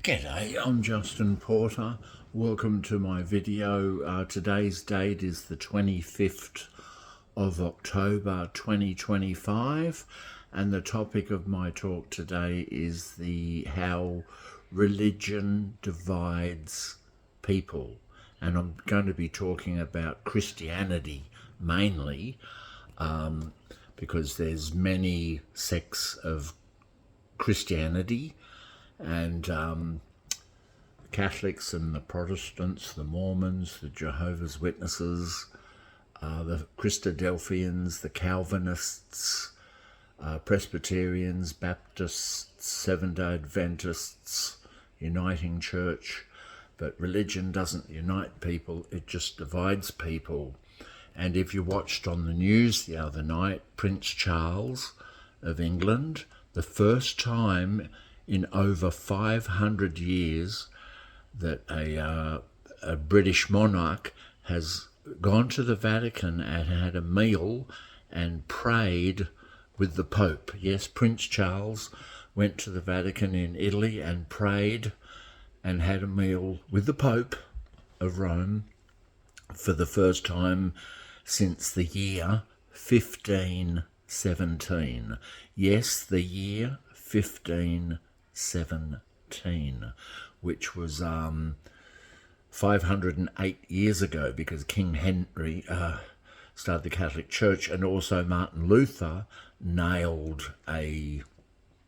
G'day, I'm Justin Porter. Welcome to my video. Today's date is the 25th of October 2025, and the topic of my talk today is how religion divides people. And I'm going to be talking about Christianity mainly, because there's many sects of Christianity, and Catholics and the Protestants, the Mormons, the Jehovah's Witnesses, the Christadelphians, the Calvinists, Presbyterians, Baptists, Seventh-day Adventists, Uniting Church. But religion doesn't unite people, it just divides people. And if you watched on the news the other night, Prince Charles of England, the first time in over 500 years that a British monarch has gone to the Vatican and had a meal and prayed with the Pope. Yes, Prince Charles went to the Vatican in Italy and prayed and had a meal with the Pope of Rome for the first time since the year 1517. Yes, the year 1517, which was 508 years ago, because King Henry started the Catholic Church, and also Martin Luther nailed a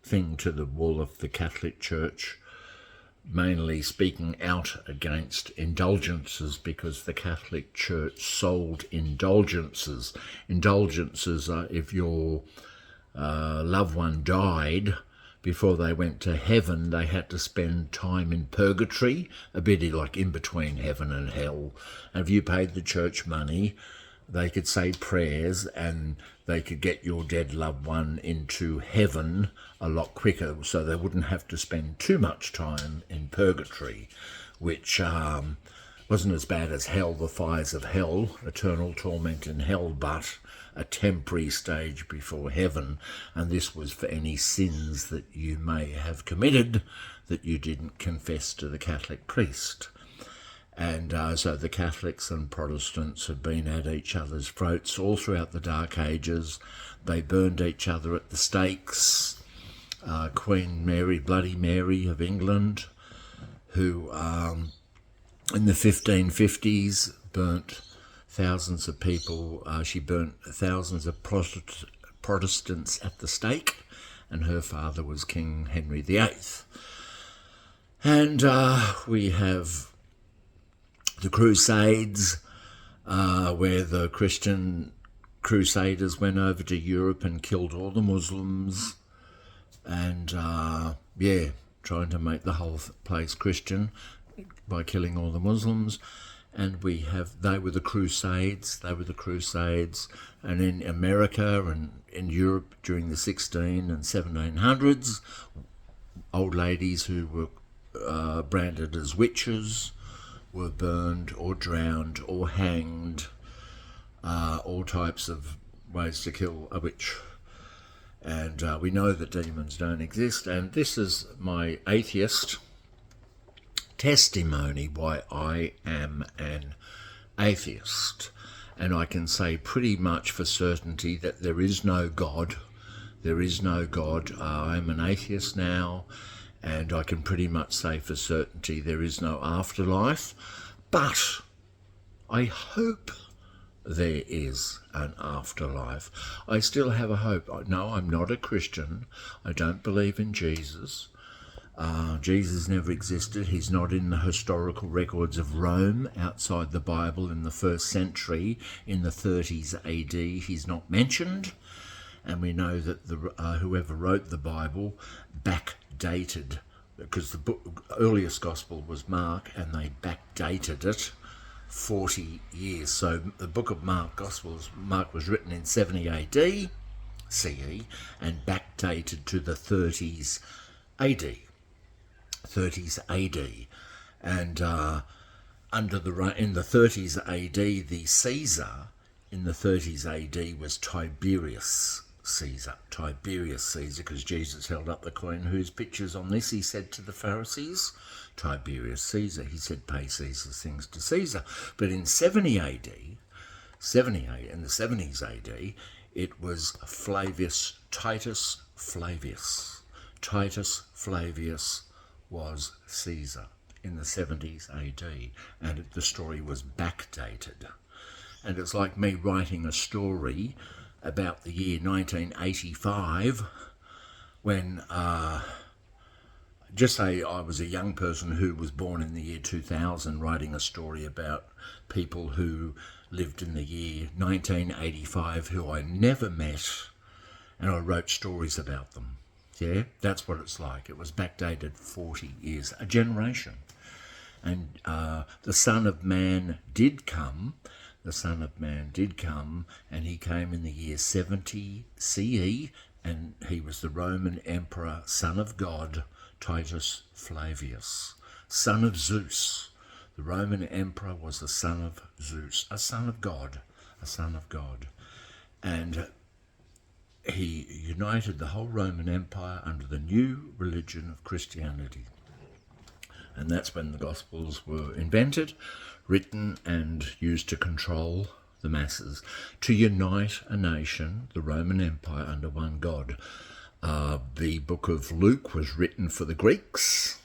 thing to the wall of the Catholic Church, mainly speaking out against indulgences, because the Catholic Church sold indulgences. Indulgences are if your loved one died before they went to heaven, they had to spend time in purgatory, a bit like in between heaven and hell. And if you paid the church money, they could say prayers and they could get your dead loved one into heaven a lot quicker, so they wouldn't have to spend too much time in purgatory, which wasn't as bad as hell, the fires of hell, eternal torment in hell, but a temporary stage before heaven. And this was for any sins that you may have committed that you didn't confess to the Catholic priest. And so the Catholics and Protestants have been at each other's throats all throughout the Dark Ages. They burned each other at the stakes. Queen Mary, Bloody Mary of England, who in the 1550s burnt thousands of people. She burnt thousands of Protestants at the stake, and her father was King Henry VIII. And we have the Crusades, where the Christian Crusaders went over to Europe and killed all the Muslims, and trying to make the whole place Christian by killing all the Muslims. And they were the Crusades, and in America and in Europe during the 16 and 1700s, old ladies who were branded as witches were burned or drowned or hanged, all types of ways to kill a witch. And we know that demons don't exist, and this is my atheist testimony why I am an atheist. And I can say pretty much for certainty that there is no God. There is no God. I'm an atheist now, and I can pretty much say for certainty there is no afterlife. But I hope there is an afterlife. I still have a hope. No, I'm not a Christian. I don't believe in Jesus. Jesus never existed. He's not in the historical records of Rome outside the Bible in the 1st century. In the 30s AD, he's not mentioned. And we know that whoever wrote the Bible backdated, because the earliest gospel was Mark, and they backdated it 40 years. So the book of Mark was written in 70 AD CE and backdated to the 30s AD. And in the 30s AD, the Caesar in the 30s AD was Tiberius Caesar, Tiberius Caesar, because Jesus held up the coin. Whose picture's on this? He said to the Pharisees, Tiberius Caesar. He said, pay Caesar's things to Caesar. But in 70 AD, in the 70s AD, it was Titus Flavius. Titus Flavius was Caesar in the 70s AD, and the story was backdated. And it's like me writing a story about the year 1985 when, just say I was a young person who was born in the year 2000, writing a story about people who lived in the year 1985 who I never met, and I wrote stories about them. Yeah, that's what it's like. It was backdated 40 years, a generation. And the Son of Man did come. The Son of Man did come, and he came in the year 70 CE, and he was the Roman Emperor, son of God, Titus Flavius, son of Zeus. The Roman Emperor was the son of Zeus, a son of God, a son of God. And he united the whole Roman Empire under the new religion of Christianity. And that's when the Gospels were invented, written and used to control the masses, to unite a nation, the Roman Empire, under one God. The book of Luke was written for the Greeks.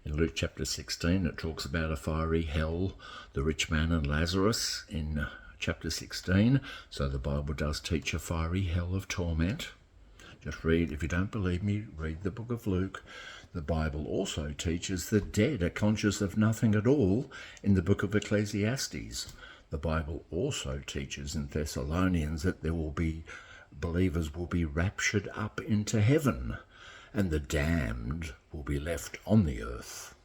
In Luke chapter 16, it talks about a fiery hell, the rich man and Lazarus in chapter 16. So the Bible does teach a fiery hell of torment. Just read, if you don't believe me, read the book of Luke. The Bible also teaches the dead are conscious of nothing at all in the book of Ecclesiastes. The Bible also teaches in Thessalonians that believers will be raptured up into heaven, and the damned will be left on the earth.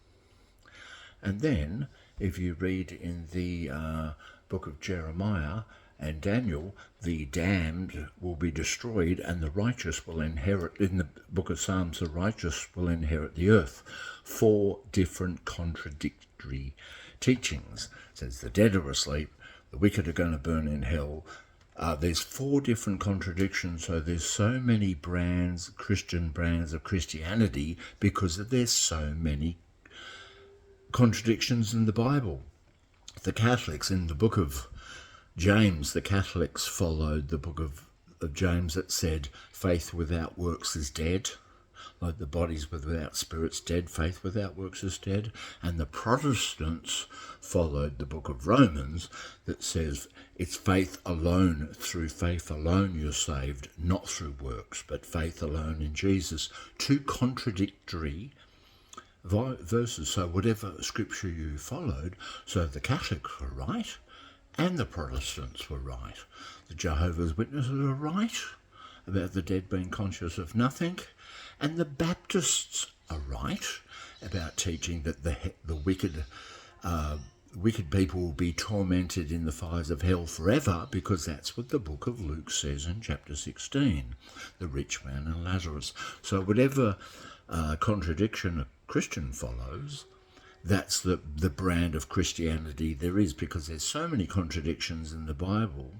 And then, if you read in the book of Jeremiah and Daniel, the damned will be destroyed and the righteous will inherit. In the book of Psalms, the righteous will inherit the earth. 4 different contradictory teachings. It says the dead are asleep, the wicked are going to burn in hell. There's 4 different contradictions, so there's so many Christian brands of Christianity, because there's so many contradictions in the Bible. The Catholics, in the book of James, the Catholics followed the book of James that said faith without works is dead. Like the body's without spirit's dead, faith without works is dead. And the Protestants followed the book of Romans that says it's faith alone, through faith alone you're saved, not through works, but faith alone in Jesus. 2 contradictory verses. So whatever scripture you followed, so the Catholics were right and the Protestants were right. The Jehovah's Witnesses were right about the dead being conscious of nothing, and the Baptists are right about teaching that the wicked people will be tormented in the fires of hell forever, because that's what the book of Luke says in chapter 16, the rich man and Lazarus. So whatever contradiction a Christian follows, that's the brand of Christianity there is, because there's so many contradictions in the Bible.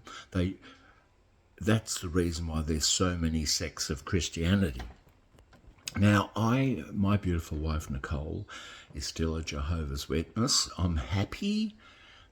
That's the reason why there's so many sects of Christianity. Now, my beautiful wife Nicole is still a Jehovah's Witness. I'm happy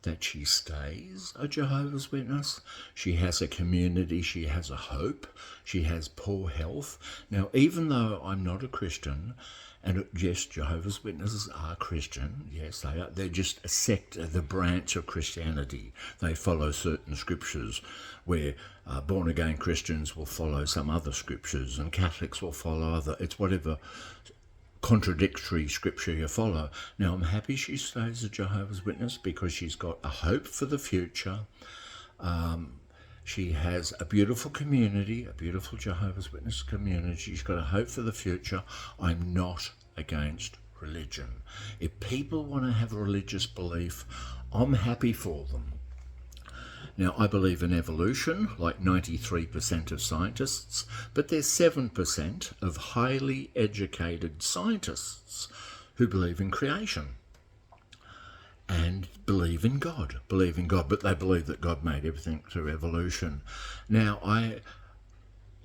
that she stays a Jehovah's Witness. She has a community, she has a hope, she has poor health. Now, even though I'm not a Christian, and yes, Jehovah's Witnesses are Christian, yes they are, they're just a sect, the branch of Christianity. They follow certain scriptures, where born-again Christians will follow some other scriptures, and Catholics will follow other, it's whatever contradictory scripture you follow. Now, I'm happy she stays a Jehovah's Witness, because she's got a hope for the future. She has a beautiful community, a beautiful Jehovah's Witness community. She's got a hope for the future. I'm not against religion. If people want to have a religious belief, I'm happy for them. Now, I believe in evolution, like 93% of scientists, but there's 7% of highly educated scientists who believe in creation and believe in God, but they believe that God made everything through evolution. Now,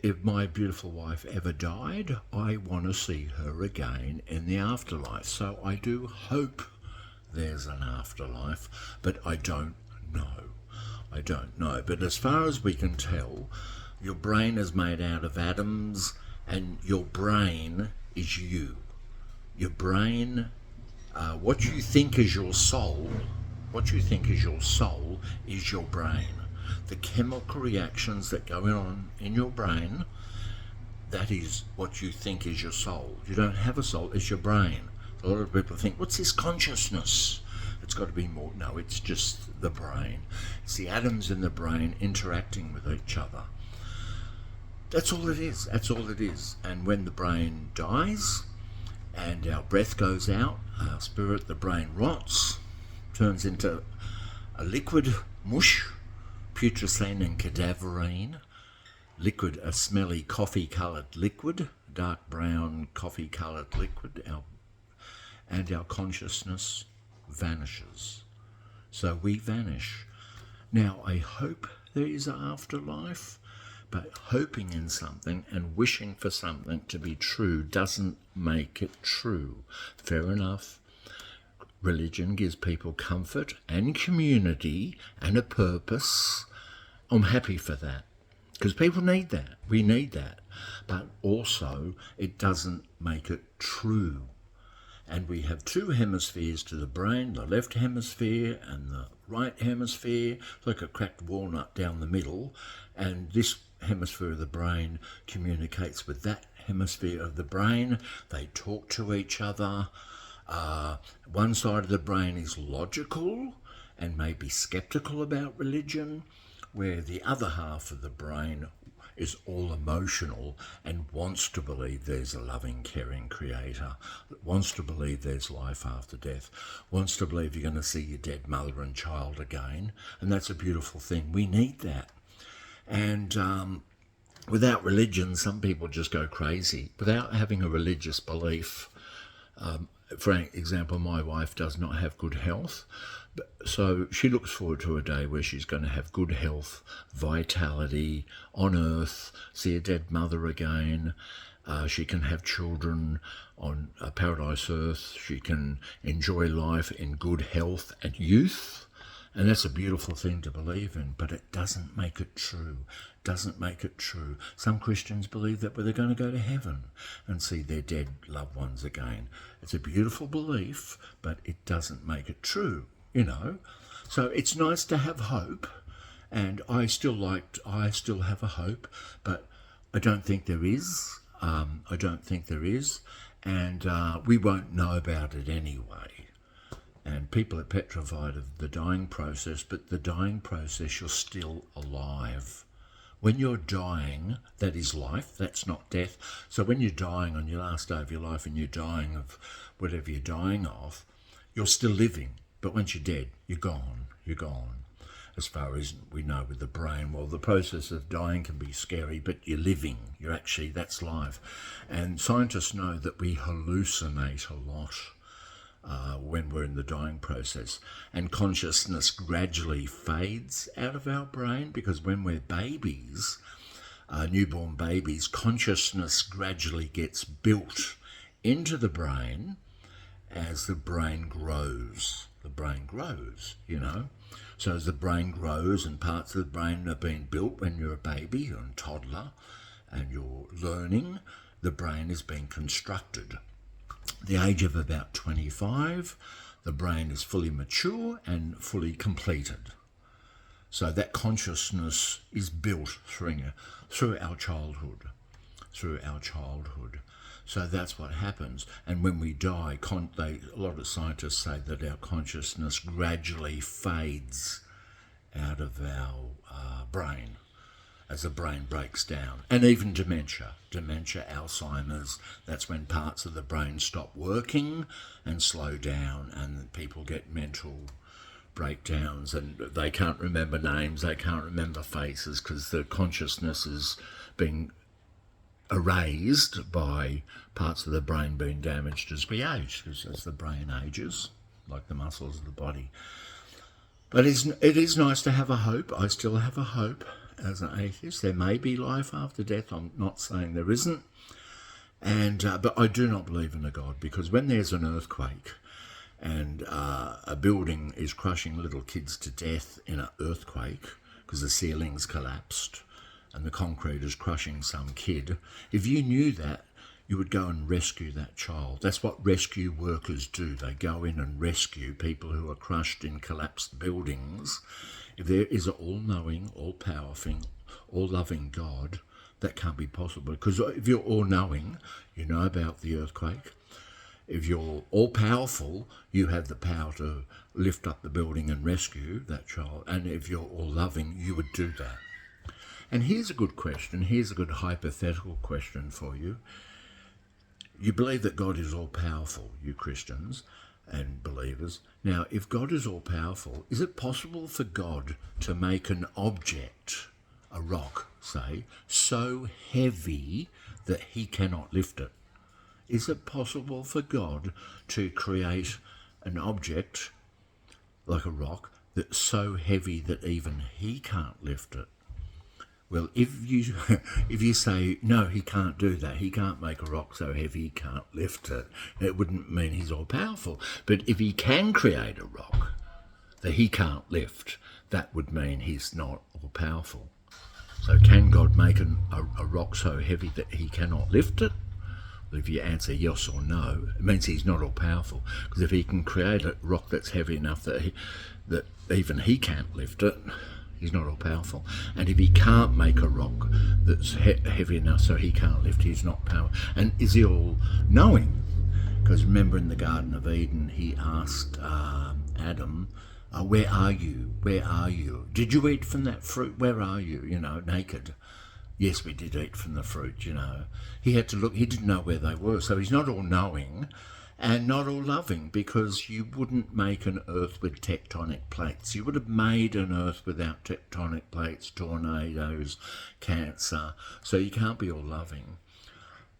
if my beautiful wife ever died, I want to see her again in the afterlife. So I do hope there's an afterlife, but I don't know. I don't know. But as far as we can tell, your brain is made out of atoms, and your brain is you. Your brain, what you think is your soul, is your brain. The chemical reactions that go on in your brain, that is what you think is your soul. You don't have a soul, it's your brain. A lot of people think, what's this consciousness? It's got to be more. No, it's just the brain. It's the atoms in the brain interacting with each other. That's all it is. That's all it is. And when the brain dies and our breath goes out, our spirit, the brain rots, turns into a liquid mush, putrescine and cadaverine, liquid, a smelly coffee-coloured liquid, dark brown coffee-coloured liquid, and our consciousness vanishes. So we vanish. Now, I hope there is an afterlife, but hoping in something and wishing for something to be true doesn't make it true. Fair enough. Religion gives people comfort and community and a purpose. I'm happy for that, because people need that. We need that. But also, it doesn't make it true. And we have two hemispheres to the brain, the left hemisphere and the right hemisphere. It's like a cracked walnut down the middle. And this hemisphere of the brain communicates with that hemisphere of the brain. They talk to each other. One side of the brain is logical and maybe skeptical about religion, where the other half of the brain is all emotional and wants to believe there's a loving, caring creator, wants to believe there's life after death, wants to believe you're going to see your dead mother and child again. And that's a beautiful thing. We need that. And without religion, some people just go crazy. Without having a religious belief, for example, my wife does not have good health, so she looks forward to a day where she's going to have good health, vitality on earth, see a dead mother again. She can have children on paradise earth. She can enjoy life in good health and youth. And that's a beautiful thing to believe in, but it doesn't make it true. Doesn't make it true. Some Christians believe that they're going to go to heaven and see their dead loved ones again. It's a beautiful belief, but it doesn't make it true, you know. So it's nice to have hope, and I still have a hope, but I don't think there is. I don't think there is, and we won't know about it anyway. And people are petrified of the dying process, but the dying process, you're still alive. When you're dying, that is life, that's not death. So when you're dying on your last day of your life and you're dying of whatever you're dying of, you're still living. But once you're dead, you're gone, you're gone. As far as we know with the brain, well, the process of dying can be scary, but you're living, you're actually, that's life. And scientists know that we hallucinate a lot when we're in the dying process, and consciousness gradually fades out of our brain, because when we're babies, newborn babies, consciousness gradually gets built into the brain as the brain grows. The brain grows, you know. So as the brain grows and parts of the brain are being built when you're a baby and toddler and you're learning, the brain is being constructed. The age of about 25, the brain is fully mature and fully completed. So that consciousness is built through our childhood, So that's what happens. And when we die, a lot of scientists say that our consciousness gradually fades out of our brain as the brain breaks down. And even dementia, Alzheimer's, that's when parts of the brain stop working and slow down, and people get mental breakdowns, and they can't remember names, they can't remember faces, because the consciousness is being erased by parts of the brain being damaged as we age, because as the brain ages, like the muscles of the body. But it is nice to have a hope. I still have a hope, as an atheist. There may be life after death. I'm not saying there isn't. But I do not believe in a God, because when there's an earthquake and a building is crushing little kids to death in an earthquake because the ceiling's collapsed and the concrete is crushing some kid, if you knew that, you would go and rescue that child. That's what rescue workers do. They go in and rescue people who are crushed in collapsed buildings. If there is an all-knowing, all-powerful, all-loving God, that can't be possible. Because if you're all-knowing, you know about the earthquake. If you're all-powerful, you have the power to lift up the building and rescue that child. And if you're all-loving, you would do that. And here's a good question. Here's a good hypothetical question for you. You believe that God is all-powerful, you Christians and believers. Now, if God is all-powerful, is it possible for God to make an object, a rock, say, so heavy that he cannot lift it? Is it possible for God to create an object, like a rock, that's so heavy that even he can't lift it? Well, if you say, no, he can't do that, he can't make a rock so heavy he can't lift it, it wouldn't mean he's all-powerful. But if he can create a rock that he can't lift, that would mean he's not all-powerful. So can God make a rock so heavy that he cannot lift it? Well, if you answer yes or no, it means he's not all-powerful. Because if he can create a rock that's heavy enough that even he can't lift it, he's not all-powerful. And if he can't make a rock that's heavy enough so he can't lift, he's not powerful. And is he all-knowing? Because remember in the Garden of Eden, he asked Adam, where are you? Where are you? Did you eat from that fruit? Where are you? Naked. Yes, we did eat from the fruit, He had to look. He didn't know where they were. So he's not all-knowing and not all-loving, because you wouldn't make an earth with tectonic plates. You would have made an earth without tectonic plates, tornadoes, cancer. So you can't be all-loving.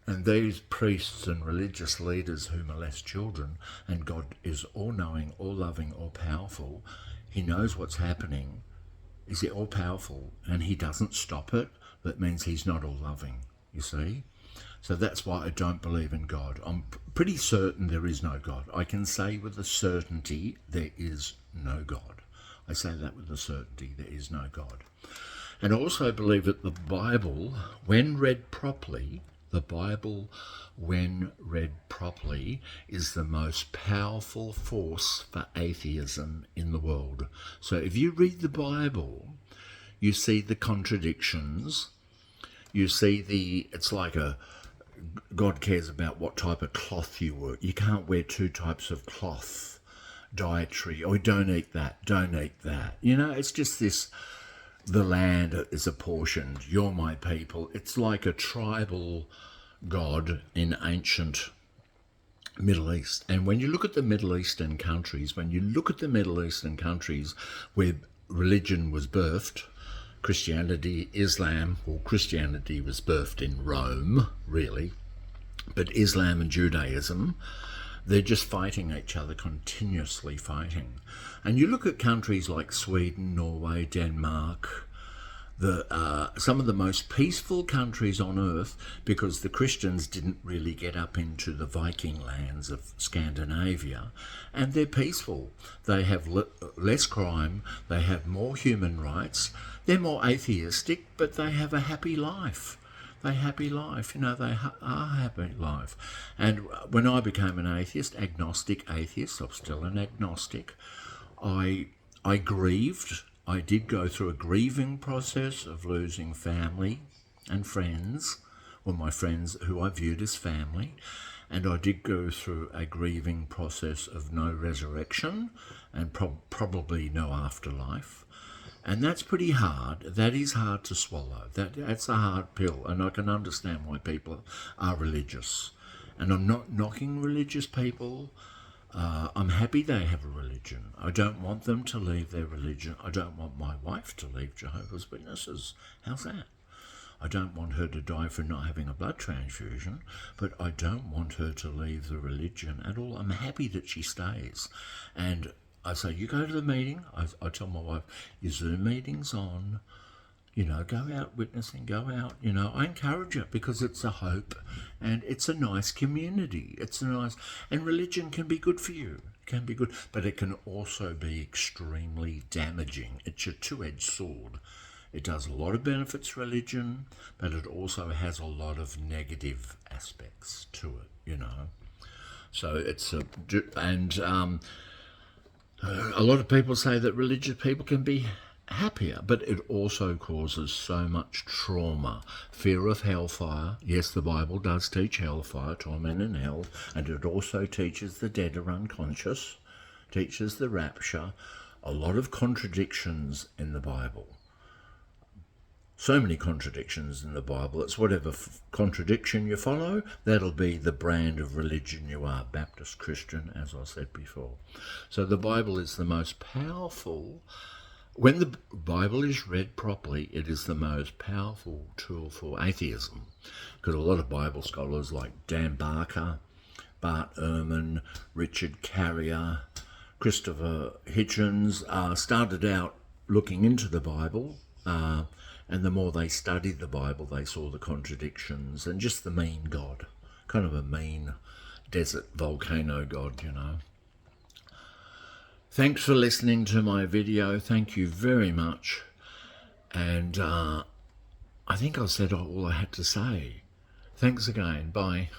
And these priests and religious leaders who molest children, and God is all-knowing, all-loving, all-powerful, he knows what's happening. Is he all-powerful and he doesn't stop it? That means he's not all-loving, you see? So that's why I don't believe in God. I'm pretty certain there is no God. I can say with a certainty there is no God. I say that with a certainty, there is no God. And I also believe that the Bible, when read properly, is the most powerful force for atheism in the world. So if you read the Bible, you see the contradictions. You see it's like God cares about what type of cloth you wear. You can't wear two types of cloth, dietary. Oh, don't eat that, don't eat that. It's just this, the land is apportioned. You're my people. It's like a tribal God in ancient Middle East. And when you look at the Middle Eastern countries, where religion was birthed, Christianity, Islam, well, Christianity was birthed in Rome, really, but Islam and Judaism, they're just fighting each other, continuously fighting. And you look at countries like Sweden, Norway, Denmark, some of the most peaceful countries on earth, because the Christians didn't really get up into the Viking lands of Scandinavia, and they're peaceful. They have less crime, they have more human rights, they're more atheistic, but they have a happy life. They are happy life. And when I became an atheist, agnostic atheist, I'm still an agnostic, I grieved. I did go through a grieving process of losing family and friends, or my friends who I viewed as family, and I did go through a grieving process of no resurrection and probably no afterlife. And that's pretty hard. That is hard to swallow. That's a hard pill, and I can understand why people are religious. And I'm not knocking religious people. I'm happy they have a religion. I don't want them to leave their religion. I don't want my wife to leave Jehovah's Witnesses. How's that? I don't want her to die for not having a blood transfusion, but I don't want her to leave the religion at all. I'm happy that she stays. And I say, you go to the meeting. I tell my wife, your Zoom meeting's on. You know, go out witnessing, go out, you know. I encourage it because it's a hope and it's a nice community. And religion can be good for you. It can be good, but it can also be extremely damaging. It's a two-edged sword. It does a lot of benefits, religion, but it also has a lot of negative aspects to it, you know. So it's a lot of people say that religious people can be happier, but it also causes so much trauma, fear of hellfire. Yes, the Bible does teach hellfire, torment in hell, and it also teaches the dead are unconscious, teaches the rapture. A lot of contradictions in the Bible. So many contradictions in the Bible. It's whatever contradiction you follow, that'll be the brand of religion you are, Baptist, Christian, as I said before. So the Bible is the most powerful. When the Bible is read properly, it is the most powerful tool for atheism. Because a lot of Bible scholars like Dan Barker, Bart Ehrman, Richard Carrier, Christopher Hitchens started out looking into the Bible, and the more they studied the Bible, they saw the contradictions and just the mean God, kind of a mean desert volcano God, you know. Thanks for listening to my video. Thank you very much. And I think I've said all I had to say. Thanks again. Bye.